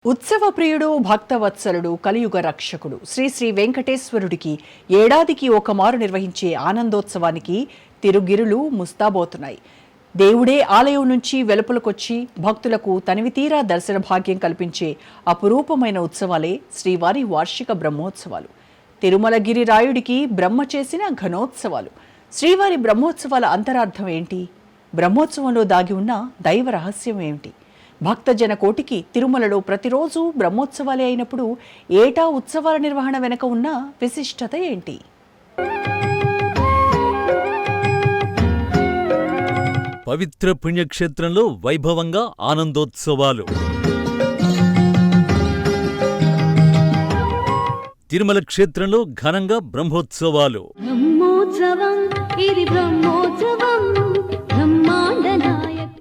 ఉత్సవ ప్రియుడు భక్తవత్సలుడు కలియుగ రక్షకుడు శ్రీ శ్రీ వెంకటేశ్వరుడికి ఏడాదికి ఒక మారు నిర్వహించే ఆనందోత్సవానికి తిరుగిరులు ముస్తాబోతున్నాయి. దేవుడే ఆలయం నుంచి వెలుపలకొచ్చి భక్తులకు తనివితీరా దర్శన భాగ్యం కల్పించే అపురూపమైన ఉత్సవాలే శ్రీవారి వార్షిక బ్రహ్మోత్సవాలు. తిరుమలగిరి రాయుడికి బ్రహ్మ చేసిన ఘనోత్సవాలు. శ్రీవారి బ్రహ్మోత్సవాల అంతరార్థం ఏంటి? బ్రహ్మోత్సవంలో దాగి ఉన్న దైవ రహస్యం ఏమిటి? భక్తజన కోటికి తిరుమలలో ప్రతిరోజు బ్రహ్మోత్సవాలే అయినప్పుడు ఏటా ఉత్సవాల నిర్వహణ వెనుక ఉన్న విశిష్టత ఏంటి? పవిత్ర పుణ్యక్షేత్రంలో వైభవంగా ఆనందోత్సవాలు. తిరుమల క్షేత్రంలో ఘనంగా బ్రహ్మోత్సవాలు.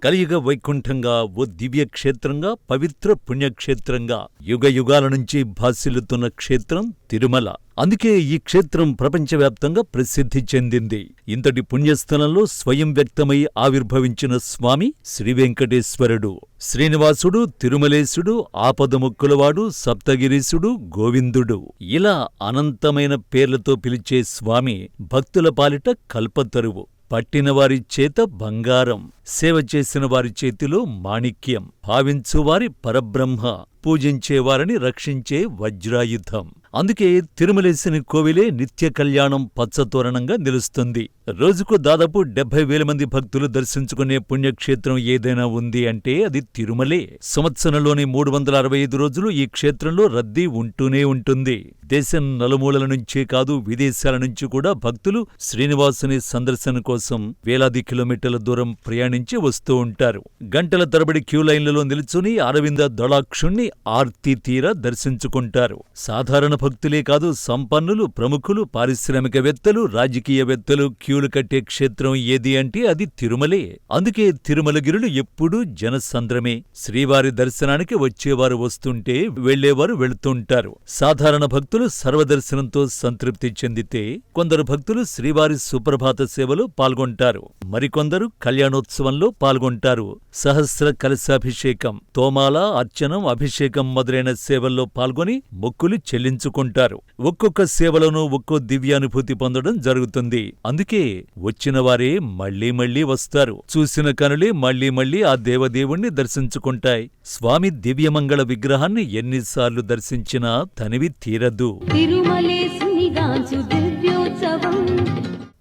కలియుగ వైకుంఠంగా ఓ దివ్య క్షేత్రంగా, పవిత్ర పుణ్యక్షేత్రంగా యుగ యుగాల నుంచి భాసిల్లుతున్న క్షేత్రం తిరుమల. అందుకే ఈ క్షేత్రం ప్రపంచవ్యాప్తంగా ప్రసిద్ధి చెందింది. ఇంతటి పుణ్యస్థలంలో స్వయం వ్యక్తమై ఆవిర్భవించిన స్వామి శ్రీవెంకటేశ్వరుడు. శ్రీనివాసుడు, తిరుమలేశుడు, ఆపదముక్కులవాడు, సప్తగిరీశుడు, గోవిందుడు, ఇలా అనంతమైన పేర్లతో పిలిచే స్వామి భక్తుల పాలిట కల్పతరువు. పట్టినవారి చేత బంగారం, సేవ చేసిన వారి చేతిలో మాణిక్యం, భావించువారి పరబ్రహ్మ, పూజించేవారిని రక్షించే వజ్రాయుధం. అందుకే తిరుమలేశుని కోవిలే నిత్య కళ్యాణం పచ్చతోరణంగా నిలుస్తుంది. రోజుకు దాదాపు 70,000 మంది భక్తులు దర్శించుకునే పుణ్యక్షేత్రం ఏదైనా ఉంది అంటే అది తిరుమలే. సంవత్సరంలోని 365 రోజులు ఈ క్షేత్రంలో రద్దీ ఉంటూనే ఉంటుంది. దేశం నలుమూలల నుంచే కాదు, విదేశాల నుంచి కూడా భక్తులు శ్రీనివాసుని సందర్శన కోసం వేలాది కిలోమీటర్ల దూరం ప్రయాణించి వస్తూ ఉంటారు. గంటల తరబడి క్యూలైన్లలో నిలుచుని అరవింద దళాక్షుణ్ణి ఆర్తి తీరా దర్శించుకుంటారు. సాధారణ భక్తులే కాదు, సంపన్నులు, ప్రముఖులు, పారిశ్రామికవేత్తలు, రాజకీయవేత్తలు క్యూలు కట్టే క్షేత్రం ఏది అంటే అది తిరుమలే. అందుకే తిరుమలగిరులు ఎప్పుడూ జనసంద్రమే. శ్రీవారి దర్శనానికి వచ్చేవారు వస్తుంటే, వెళ్లేవారు వెళుతుంటారు. సాధారణ భక్తులు సర్వదర్శనంతో సంతృప్తి చెందితే, కొందరు భక్తులు శ్రీవారి సుప్రభాత సేవలో పాల్గొంటారు. మరికొందరు కళ్యాణోత్సవంలో పాల్గొంటారు. సహస్ర కలశాభిషేకం, తోమాల, అర్చనం, అభిషేకం మొదలైన సేవల్లో పాల్గొని మొక్కులు చెల్లించుకుంటారు. ఒక్కొక్క సేవలోనూ ఒక్కో దివ్యానుభూతి పొందడం జరుగుతుంది. అందుకే వచ్చిన వారే మళ్లీ మళ్లీ వస్తారు. చూసిన కనులే మళ్లీ మళ్లీ ఆ దేవదేవుణ్ణి దర్శించుకుంటాయి. స్వామి దివ్యమంగళ విగ్రహాన్ని ఎన్నిసార్లు దర్శించినా తనివి తీరదు.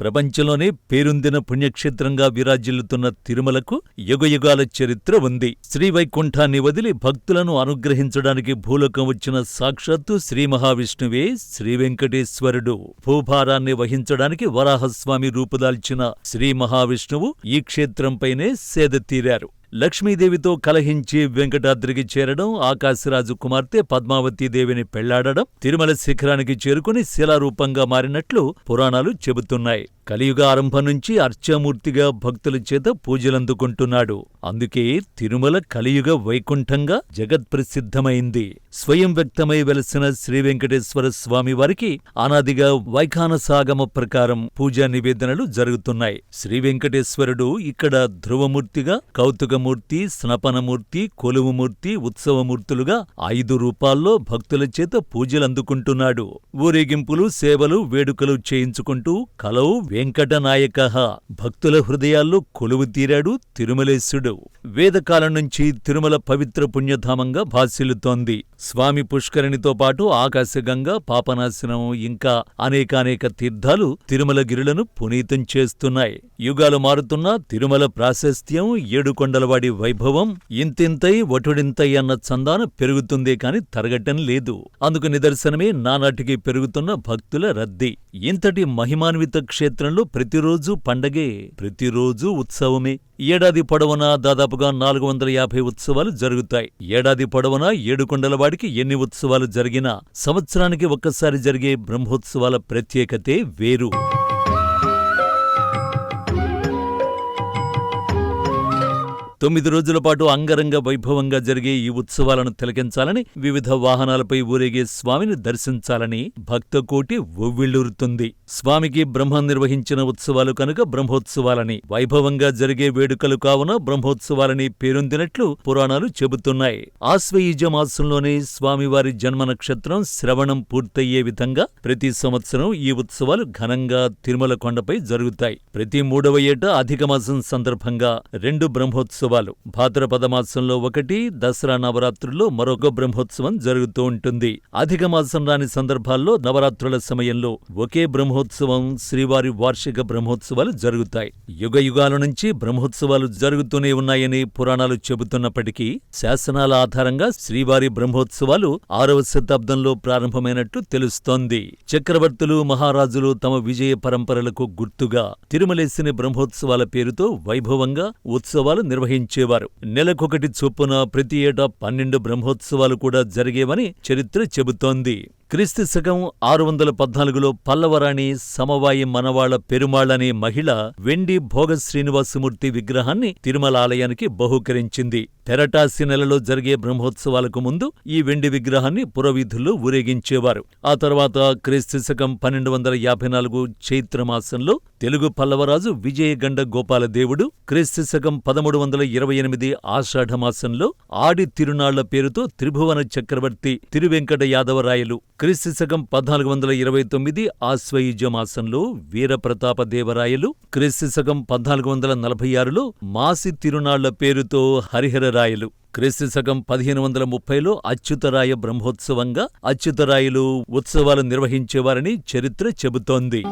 ప్రపంచంలోనే పేరొందిన పుణ్యక్షేత్రంగా విరాజిల్లుతున్న తిరుమలకు యుగయుగాల చరిత్ర ఉంది. శ్రీవైకుంఠాన్ని వదిలి భక్తులను అనుగ్రహించడానికి భూలోకం వచ్చిన సాక్షాత్తు శ్రీ మహావిష్ణువే శ్రీవెంకటేశ్వరుడు. భూభారాన్ని వహించడానికి వరాహస్వామి రూపుదాల్చిన శ్రీ మహావిష్ణువు ఈ క్షేత్రంపైనే సేద తీరారు. లక్ష్మీదేవితో కలహించి వెంకటాద్రికి చేరడం, ఆకాశరాజు కుమార్తె పద్మావతీదేవిని పెళ్లాడడం, తిరుమల శిఖరానికి చేరుకుని శిలారూపంగా మారినట్లు పురాణాలు చెబుతున్నాయి. కలియుగ ఆరంభం నుంచి అర్చామూర్తిగా భక్తుల చేత పూజలందుకుంటున్నాడు. అందుకే తిరుమల కలియుగ వైకుంఠంగా జగత్ప్రసిద్ధమైంది. స్వయం వ్యక్తమై వెలసిన శ్రీవెంకటేశ్వర స్వామివారికి అనాదిగా వైఖానసాగమ ప్రకారం పూజా నివేదనలు జరుగుతున్నాయి. శ్రీవెంకటేశ్వరుడు ఇక్కడ ధ్రువమూర్తిగా, కౌతుకమూర్తి, స్నపనమూర్తి, కొలువుమూర్తి, ఉత్సవమూర్తులుగా 5 రూపాల్లో భక్తుల చేత పూజలందుకుంటున్నాడు. ఊరేగింపులు, సేవలు, వేడుకలు చేయించుకుంటూ కలవు వెంకటనాయకః భక్తుల హృదయాల్లో కొలువు తీరాడు తిరుమలేశుడు. వేదకాలం నుంచి తిరుమల పవిత్ర పుణ్యధామంగా భాసిల్లుతోంది. స్వామి పుష్కరిణితో పాటు ఆకాశగంగా, పాపనాశనం, ఇంకా అనేకానేక తీర్థాలు తిరుమలగిరులను పునీతం చేస్తున్నాయి. యుగాలు మారుతున్నా తిరుమల ప్రాశస్త్యం, ఏడుకొండలవాడి వైభవం ఇంతింతై వటుడింతై అన్న చందాన పెరుగుతుందే కాని తరగటం లేదు. అందుకు నిదర్శనమే నానాటికి పెరుగుతున్న భక్తుల రద్దీ. ఇంతటి మహిమాన్విత క్షేత్రంలో ప్రతిరోజు పండగే, ప్రతిరోజు ఉత్సవమే. ఏడాది పొడవునా దాదాపుగా 450 ఉత్సవాలు జరుగుతాయి. ఏడాది పొడవునా ఏడుకొండలవాడికి ఎన్ని ఉత్సవాలు జరిగినా సంవత్సరానికి ఒక్కసారి జరిగే బ్రహ్మోత్సవాల ప్రత్యేకతే వేరు. 9 రోజుల పాటు అంగరంగ వైభవంగా జరిగే ఈ ఉత్సవాలను తిలకించాలని, వివిధ వాహనాలపై ఊరేగే స్వామిని దర్శించాలని భక్తకోటి ఉవ్విళ్లూరుతుంది. స్వామికి బ్రహ్మ నిర్వహించిన ఉత్సవాలు కనుక బ్రహ్మోత్సవాలని, వైభవంగా జరిగే వేడుకలు కావున బ్రహ్మోత్సవాలని పేరొందినట్లు పురాణాలు చెబుతున్నాయి. ఆశ్వయుజ మాసంలోనే స్వామివారి జన్మ నక్షత్రం శ్రవణం పూర్తయ్యే విధంగా ప్రతి సంవత్సరం ఈ ఉత్సవాలు ఘనంగా తిరుమల కొండపై జరుగుతాయి. ప్రతి 3వ ఏట అధిక మాసం సందర్భంగా 2 బ్రహ్మోత్సవాలు, భాద్రపద మాసంలో 1, దసరా నవరాత్రుల్లో మరొక బ్రహ్మోత్సవం జరుగుతూ ఉంటుంది. అధిక మాసం రాని సందర్భాల్లో నవరాత్రుల సమయంలో ఒకే బ్రహ్మోత్సవం, శ్రీవారి వార్షిక బ్రహ్మోత్సవాలు జరుగుతాయి. యుగ యుగాల నుంచి బ్రహ్మోత్సవాలు జరుగుతూనే ఉన్నాయని పురాణాలు చెబుతున్నప్పటికీ శాసనాల ఆధారంగా శ్రీవారి బ్రహ్మోత్సవాలు 6వ శతాబ్దంలో ప్రారంభమైనట్లు తెలుస్తోంది. చక్రవర్తులు, మహారాజులు తమ విజయ పరంపరలకు గుర్తుగా తిరుమలేశుని బ్రహ్మోత్సవాల పేరుతో వైభవంగా ఉత్సవాలు నిర్వహించేవారు. నెలకొకటి చొప్పున ప్రతి ఏటా 12 బ్రహ్మోత్సవాలు కూడా జరిగేవని చరిత్ర చెబుతోంది. క్రీస్తు శకం 614లో పల్లవరాణి సమవాయి మనవాళ్ల పెరుమాళ్ అనే మహిళ వెండి భోగ శ్రీనివాసమూర్తి విగ్రహాన్ని తిరుమల ఆలయానికి బహూకరించింది. తెరటాసి నెలలో జరిగే బ్రహ్మోత్సవాలకు ముందు ఈ వెండి విగ్రహాన్ని పురవీధుల్లో ఊరేగించేవారు. ఆ తర్వాత క్రీస్తు శకం 1254 చైత్రమాసంలో తెలుగు పల్లవరాజు విజయగండ గోపాలదేవుడు, క్రీస్తు శకం 1328 ఆషాఢమాసంలో ఆడి తిరునాళ్ల పేరుతో త్రిభువన చక్రవర్తి తిరువెంకట యాదవరాయలు, క్రీస్తు శకం 1429 ఆశ్వయుజ మాసంలో వీరప్రతాపదేవరాయలు, క్రీస్తు శకం 1446లో మాసి తిరునాళ్ల పేరుతో హరిహరరాయలు, క్రీస్తు శకం 1530లో అచ్యుతరాయ బ్రహ్మోత్సవంగా అచ్యుతరాయలు ఉత్సవాలు నిర్వహించేవారని చరిత్ర చెబుతోంది.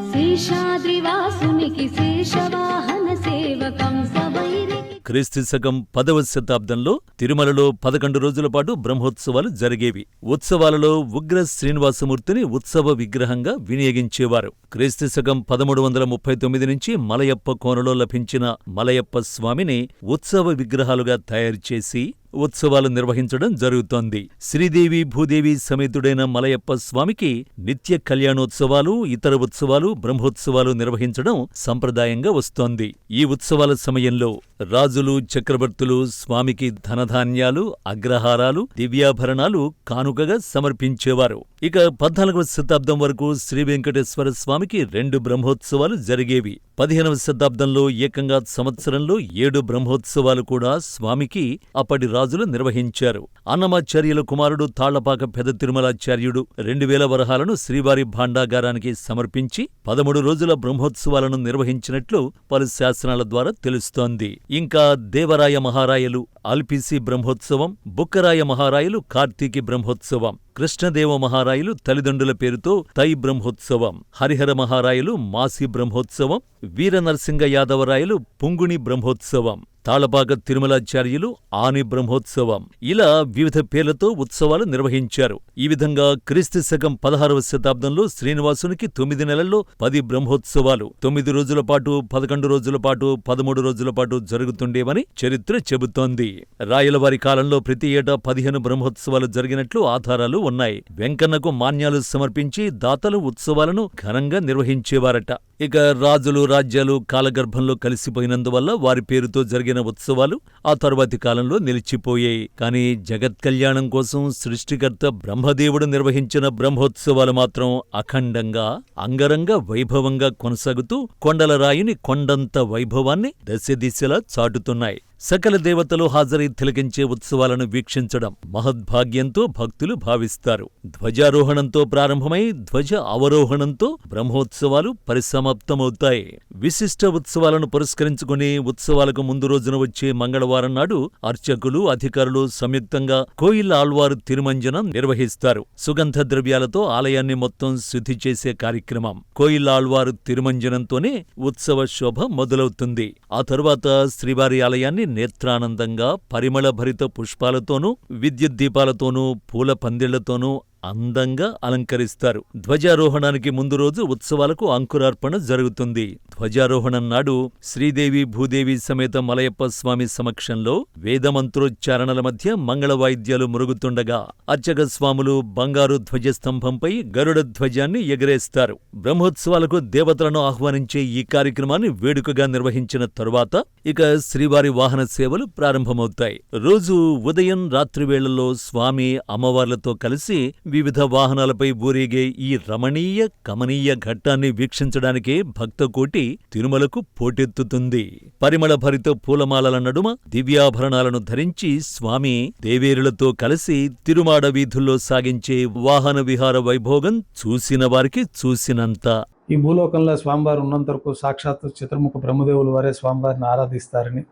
క్రీస్తు శకం 10వ శతాబ్దంలో తిరుమలలో 11 రోజుల పాటు బ్రహ్మోత్సవాలు జరిగేవి. ఉత్సవాలలో ఉగ్ర శ్రీనివాసమూర్తిని ఉత్సవ విగ్రహంగా వినియోగించేవారు. క్రీస్తు శకం 1339 నుంచి మలయప్ప కోనలో లభించిన మలయప్ప స్వామిని ఉత్సవ విగ్రహాలుగా తయారుచేసి ఉత్సవాలు నిర్వహించడం జరుగుతోంది. శ్రీదేవి భూదేవి సమేతుడైన మలయప్ప స్వామికి నిత్య కళ్యాణోత్సవాలు, ఇతర ఉత్సవాలు, బ్రహ్మోత్సవాలు నిర్వహించడం సంప్రదాయంగా వస్తోంది. ఈ ఉత్సవాల సమయంలో రాజులు, చక్రవర్తులు స్వామికి ధనధాన్యాలు, అగ్రహారాలు, దివ్యాభరణాలు కానుకగా సమర్పించేవారు. ఇక 14వ శతాబ్దం వరకు శ్రీవెంకటేశ్వర స్వామికి 2 బ్రహ్మోత్సవాలు జరిగేవి. 15వ శతాబ్దంలో ఏకంగా సంవత్సరంలో 7 బ్రహ్మోత్సవాలు కూడా స్వామికి అప్పటి రాజులు నిర్వహించారు. అన్నమాచార్యుల కుమారుడు తాళ్లపాక పెద తిరుమలాచార్యుడు 2000 వరహాలను శ్రీవారి భాండాగారానికి సమర్పించి 13 రోజుల బ్రహ్మోత్సవాలను నిర్వహించినట్లు పలు శాసనాల ద్వారా తెలుస్తోంది. ఇంకా దేవరాయ మహారాయలు అల్పిసి బ్రహ్మోత్సవం, బుక్కరాయ మహారాయలు కార్తీకి బ్రహ్మోత్సవం, కృష్ణదేవ మహారాయలు తల్లిదండ్రుల పేరుతో తై బ్రహ్మోత్సవం, హరిహర మహారాయలు మాసి బ్రహ్మోత్సవం, వీరనరసింగ యాదవరాయలు పుంగుణి బ్రహ్మోత్సవం, తాళపాక తిరుమలాచార్యులు ఆని బ్రహ్మోత్సవం, ఇలా వివిధ పేర్లతో ఉత్సవాలు నిర్వహించారు. ఈ విధంగా క్రీస్తు శకం 16వ శతాబ్దంలో శ్రీనివాసునికి 9 నెలల్లో 10 బ్రహ్మోత్సవాలు 9 రోజుల పాటు, 11 రోజుల పాటు, 13 రోజుల పాటు జరుగుతుండేవని చరిత్ర చెబుతోంది. రాయలవారి కాలంలో ప్రతి ఏటా 15 బ్రహ్మోత్సవాలు జరిగినట్లు ఆధారాలు ఉన్నాయి. వెంకన్నకు మాన్యాలు సమర్పించి దాతలు ఉత్సవాలను ఘనంగా నిర్వహించేవారట. ఇక రాజులు, రాజ్యాలు కాలగర్భంలో కలిసిపోయినందువల్ల వారి పేరుతో జరిగిన ఉత్సవాలు ఆ తరువాతి కాలంలో నిలిచిపోయాయి. కానీ జగత్ కళ్యాణం కోసం సృష్టికర్త బ్రహ్మదేవుడు నిర్వహించిన బ్రహ్మోత్సవాలు మాత్రం అఖండంగా, అంగరంగ వైభవంగా కొనసాగుతూ కొండలరాయుని కొండంత వైభవాన్ని దశదిశలా చాటుతున్నాయి. సకల దేవతలు హాజరై తిలకించే ఉత్సవాలను వీక్షించడం మహద్భాగ్యంతో భక్తులు భావిస్తారు. ధ్వజారోహణంతో ప్రారంభమై ధ్వజ అవరోహణంతో బ్రహ్మోత్సవాలు పరిసమాప్తమవుతాయి. విశిష్ట ఉత్సవాలను పురస్కరించుకుని ఉత్సవాలకు ముందు రోజున వచ్చే మంగళవారం నాడు అర్చకులు, అధికారులు సంయుక్తంగా కోయిల్ ఆళ్వారు తిరుమంజనం నిర్వహిస్తారు. సుగంధ ద్రవ్యాలతో ఆలయాన్ని మొత్తం శుద్ధి చేసే కార్యక్రమం కోయిల్ ఆళ్వారు తిరుమంజనంతోనే ఉత్సవ శోభ మొదలవుతుంది. ఆ తరువాత శ్రీవారి ఆలయాన్ని నేత్రానందంగా పరిమళభరిత పుష్పాలతోనూ, విద్యుత్ దీపాలతోనూ, పూల పందిళ్లతోనూ అందంగా అలంకరిస్తారు. ధ్వజారోహణానికి ముందు రోజు ఉత్సవాలకు అంకురార్పణ జరుగుతుంది. ధ్వజారోహణం నాడు శ్రీదేవి భూదేవి సమేత మలయప్ప స్వామి సమక్షంలో వేదమంత్రోచ్చారణల మధ్య మంగళ వాయిద్యాలు మురుగుతుండగా అర్చక స్వాములు బంగారు ధ్వజస్తంభంపై గరుడ ధ్వజాన్ని ఎగరేస్తారు. బ్రహ్మోత్సవాలకు దేవతలను ఆహ్వానించే ఈ కార్యక్రమాన్ని వేడుకగా నిర్వహించిన తరువాత ఇక శ్రీవారి వాహన సేవలు ప్రారంభమవుతాయి. రోజు ఉదయం రాత్రి వేళల్లో స్వామి అమ్మవార్లతో కలిసి వివిధ వాహనాలపై ఊరేగే ఈ రమణీయ కమనీయ ఘట్టాన్ని వీక్షించడానికే భక్తకోటి తిరుమలకు పోటెత్తుతుంది. పరిమళ భరిత పూలమాలల నడుమ దివ్యాభరణాలను ధరించి స్వామి దేవేరులతో కలిసి తిరుమాడ వీధుల్లో సాగించే వాహన విహార వైభోగం చూసిన వారికి చూసినంత. ఈ భూలోకంలో స్వామివారు ఉన్నంత వరకు సాక్షాత్ చతుర్ముఖ బ్రహ్మదేవుల వారే స్వామివారిని ఆరాధిస్తారని,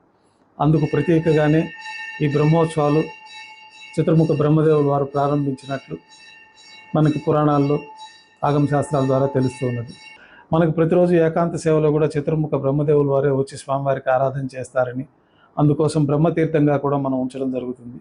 అందుకు ప్రత్యేకగానే ఈ బ్రహ్మోత్సవాలు చతుర్ముఖ బ్రహ్మదేవుల వారు ప్రారంభించినట్లు మనకి పురాణాల్లో ఆగమ శాస్త్రాల ద్వారా తెలుస్తూ ఉన్నది. మనకు ప్రతిరోజు ఏకాంత సేవలో కూడా చతుర్ముఖ బ్రహ్మదేవుల వారే వచ్చి స్వామివారికి ఆరాధన చేస్తారని, అందుకోసం బ్రహ్మతీర్థంగా కూడా మనం ఉంచడం జరుగుతుంది.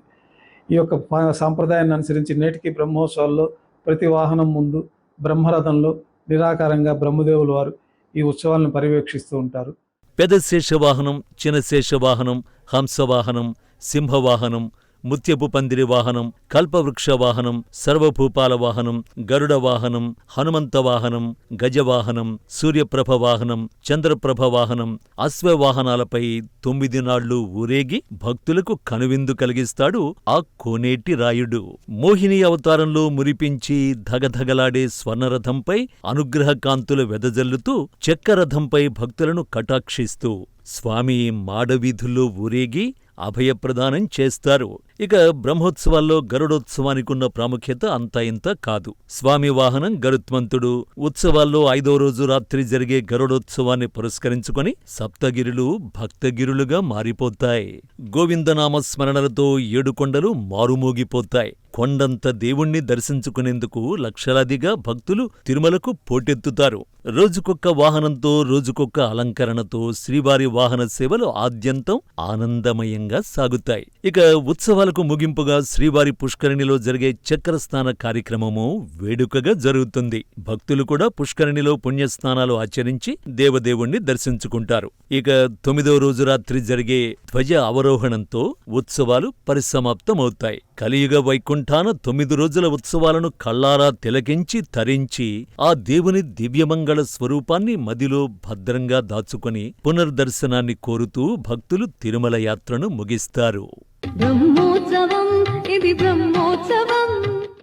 ఈ యొక్క సాంప్రదాయాన్ని అనుసరించి నేటికి బ్రహ్మోత్సవాల్లో ప్రతి వాహనం ముందు బ్రహ్మరథంలో నిరాకారంగా బ్రహ్మదేవుల వారు ఈ ఉత్సవాలను పర్యవేక్షిస్తూ ఉంటారు. పెద్ద శేషవాహనం, చిన్న శేషవాహనం, హంసవాహనం, సింహవాహనం, ముత్యపు పందిరి వాహనం, కల్పవృక్ష వాహనం, సర్వభూపాల వాహనం, గరుడ వాహనం, హనుమంత వాహనం, గజవాహనం, సూర్యప్రభ వాహనం, చంద్రప్రభ వాహనం, అశ్వవాహనాలపై 9 నాళ్లు ఊరేగి భక్తులకు కనువిందు కలిగిస్తాడు ఆ కోనేటి రాయుడు. మోహిని అవతారంలో మురిపించి ధగధగలాడే స్వర్ణరథంపై అనుగ్రహ కాంతులు వెదజల్లుతూ చెక్కరథంపై భక్తులను కటాక్షిస్తూ స్వామి మాడవీధుల్లో ఊరేగి అభయప్రదానం చేస్తారు. ఇక బ్రహ్మోత్సవాల్లో గరుడోత్సవానికున్న ప్రాముఖ్యత అంతా ఇంత కాదు. స్వామి వాహనం గరుత్మంతుడు. ఉత్సవాల్లో 5వ రోజు రాత్రి జరిగే గరుడోత్సవాన్ని పురస్కరించుకొని సప్తగిరులు భక్తగిరులుగా మారిపోతాయి. గోవిందనామ స్మరణలతో 7 కొండలు మారుమోగిపోతాయి. కొండంత దేవుణ్ణి దర్శించుకునేందుకు లక్షలాదిగా భక్తులు తిరుమలకు పోటెత్తుతారు. రోజుకొక్క వాహనంతో, రోజుకొక్క అలంకరణతో శ్రీవారి వాహన సేవలు ఆద్యంతం ఆనందమయంగా సాగుతాయి. ఇక ఉత్సవాలకు ముగింపుగా శ్రీవారి పుష్కరిణిలో జరిగే చక్రస్నాన కార్యక్రమము వేడుకగా జరుగుతుంది. భక్తులు కూడా పుష్కరిణిలో పుణ్యస్నానాలు ఆచరించి దేవదేవుణ్ణి దర్శించుకుంటారు. ఇక 9వ రోజు రాత్రి జరిగే ధ్వజ అవరోహణంతో ఉత్సవాలు పరిసమాప్తమవుతాయి. కలియుగ వైకుంఠాన 9 రోజుల ఉత్సవాలను కళ్ళారా తిలకించి తరించి ఆ దేవుని దివ్యమంగళ స్వరూపాన్ని మదిలో భద్రంగా దాచుకొని పునర్దర్శనాన్ని కోరుతూ భక్తులు తిరుమల యాత్రను ముగిస్తారు. బ్రహ్మోత్సవం ఇది బ్రహ్మోత్సవం.